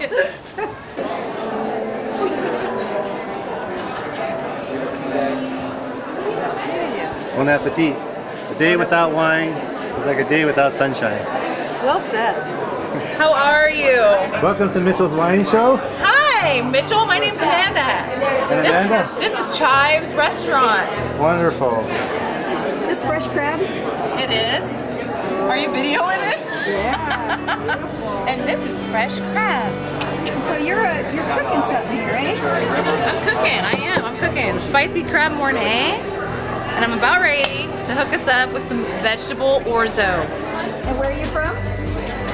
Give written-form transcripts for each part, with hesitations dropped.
Bon appetit. A day without wine is like a day without sunshine. Well said. How are you? Welcome to Mitchell's Wine Show. Hi, Mitchell. My name's Amanda. And Amanda? This is Chives Restaurant. Wonderful. Is this fresh crab? It is. Are you videoing it? Yeah, it's beautiful. And this is fresh crab. So you're cooking something here, right? I'm cooking. I am. I'm cooking spicy crab mornay. And I'm about ready to hook us up with some vegetable orzo. And where are you from?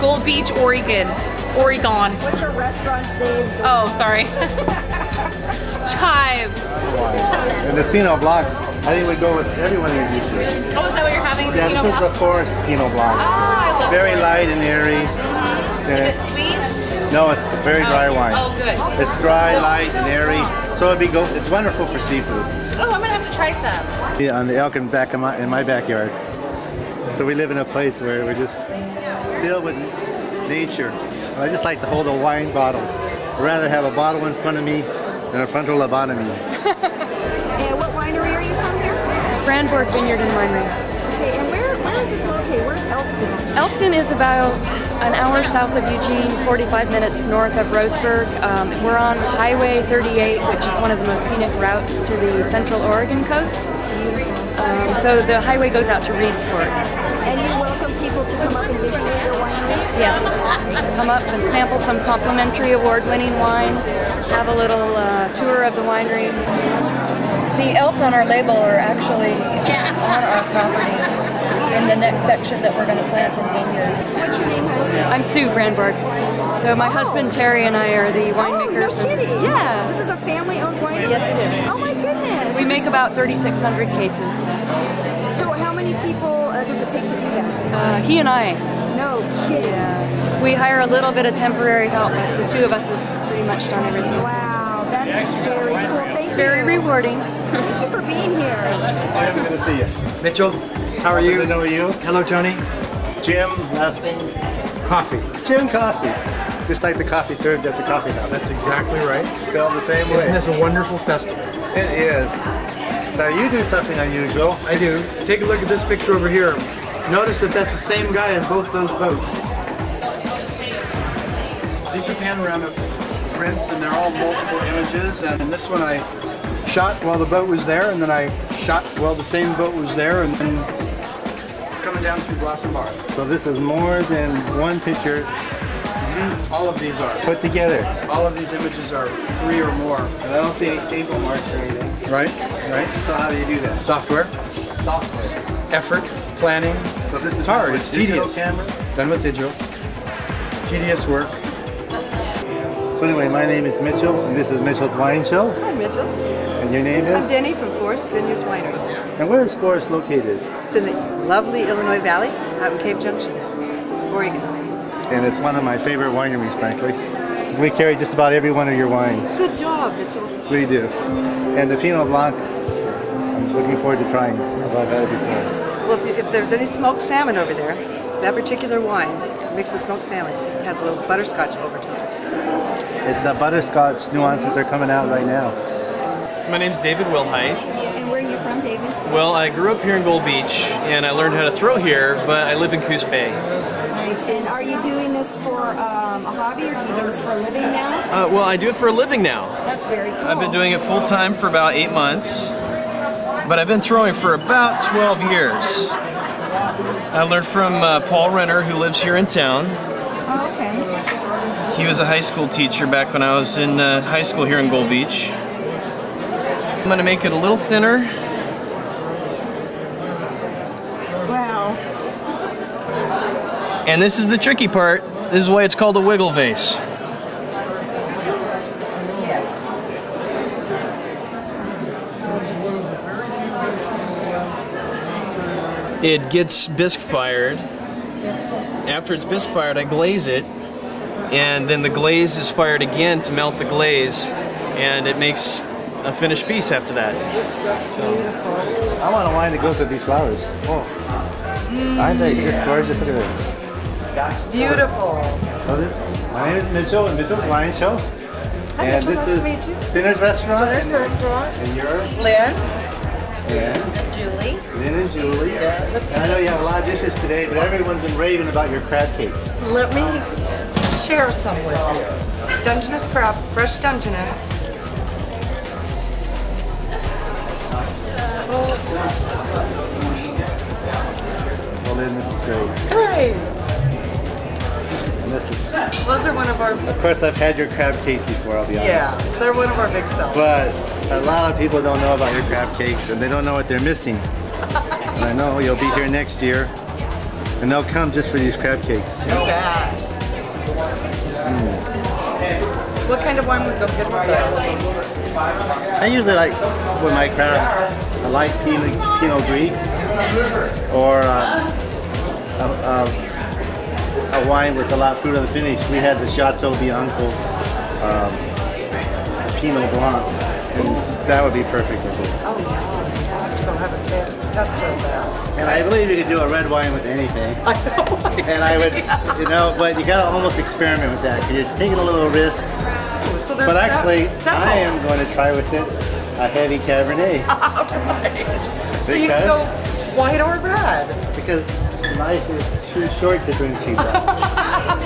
Gold Beach, Oregon. What's your restaurant's name? Oh, sorry. Chives. And the Pinot Blanc, I think we go with every one of your dishes. Oh, is that what you're having? Yeah, this is the forest Pinot Blanc. Ah, I love Very forest. light and airy. Is it sweet? No, it's very dry wine. Oh, good. It's dry, light, and airy. So it's wonderful for seafood. Oh, I'm gonna have to try some. Yeah, on the elk in my backyard. So we live in a place where we're just filled with nature. And I just like to hold a wine bottle. I'd rather have a bottle in front of me than a frontal lobotomy. And what winery are you from here? Brandborg Vineyard and Winery. Okay, and where is this located? Where's Elkton? Elkton is about an hour south of Eugene, 45 minutes north of Roseburg. We're on Highway 38, which is one of the most scenic routes to the Central Oregon coast. So the highway goes out to Reedsport. And you welcome people to come up and visit your winery? Yes, come up and sample some complimentary award-winning wines, have a little tour of the winery. The elk on our label are actually on our property in the next section that we're going to plant in vineyards. What's your name, honey? I'm Sue Brandborg. So my husband Terry and I are the winemakers. Oh, no kidding. Yeah. This is a family-owned winery? Yes, it is. Oh my goodness. We make about 3,600 cases. So how many people does it take to do that? He and I. No kidding. Yeah. We hire a little bit of temporary help, but the two of us have pretty much done everything. Wow, that is very cool. Thank It's you. very rewarding. Thank you for being here. I'm good to see you. Mitchell, how are you? Good to know you. Hello, Tony. Jim, last name? Coffee. Jim Coffee. Just like the coffee served at the coffee house. That's exactly right. Spelled the same way. Isn't this a wonderful festival? It is. Now you do something unusual. I do. Take a look at this picture over here. Notice that that's the same guy in both those boats. These are panorama prints, and they're all multiple images. And in this one, I shot while the boat was there, and then I shot while the same boat was there, and then coming down through Blossom Bar. So this is more than one picture All of these are. put together. All of these images are 3 or more. And I don't see any staple marks or anything. Right? Right? So how do you do that? Software, Software. effort, planning. So this is It's hard, with it's digital tedious. cameras? Done with digital. Tedious work. So anyway, my name is Mitchell, and this is Mitchell's Wine Show. Hi, Mitchell. And your name I'm is? Denny from Forest Vineyards Winery. And where is Forest located? It's in the lovely Illinois Valley, out in Cave Junction, Oregon. And it's one of my favorite wineries, frankly. We carry just about every one of your wines. Good job, Mitchell. We do. And the Pinot Blanc, I'm looking forward to trying. I've had it before. Well, if there's any smoked salmon over there, that particular wine, mixed with smoked salmon, has a little butterscotch overtone. The butterscotch nuances are coming out right now. My name's David Wilhite. And where are you from, David? Well, I grew up here in Gold Beach, and I learned how to throw here, but I live in Coos Bay. Nice. And are you doing this for a hobby, or do you do this for a living now? Well, I do it for a living now. That's very cool. I've been doing it full time for about 8 months, but I've been throwing for about 12 years. I learned from Paul Renner, who lives here in town. Oh, okay. He was a high school teacher back when I was in high school here in Gold Beach. I'm going to make it a little thinner. Wow. And this is the tricky part. This is why it's called a wiggle vase. Yes. It gets bisque fired. After it's bisque fired, I glaze it, and then the glaze is fired again to melt the glaze, and it makes a finished piece after that. So, I want a wine that goes with these flowers. Oh. Aren't they just gorgeous? Look at this. Beautiful. Oh, My name is Mitchell, and Mitchell's Wine Show. Hi, And Mitchell, this nice to is meet you. Spinner's Restaurant. Spinner's Restaurant. And you're Lynn. and Julie. Lynn and Julie. Yes. And I know you have a lot of dishes today, but everyone's been raving about your crab cakes. Let me share some with you. Dungeness crab, fresh Dungeness. Well, Lynn, this is great. Great. And this is, Those are one of our, of course, I've had your crab cakes before, I'll be honest. yeah, they're one of our big sellers. But a lot of people don't know about your crab cakes, and they don't know what they're missing. And I know you'll be here next year, and they'll come just for these crab cakes. Yeah. What kind of wine would go good with those? I usually like, with my crab, I like Pinot Gris, or a wine with a lot of fruit on the finish. We had the Chateau Bianco Pinot Blanc, and that would be perfect with this. Oh, yeah. I'll have to go have a test of that. And I believe you could do a red wine with anything. I know. And I would, you know, but you gotta almost experiment with that, because you're taking a little risk. So there's But actually, several. I am going to try with it a heavy Cabernet. Right. So you can go white or red. Because life is too short to drink cheap wine.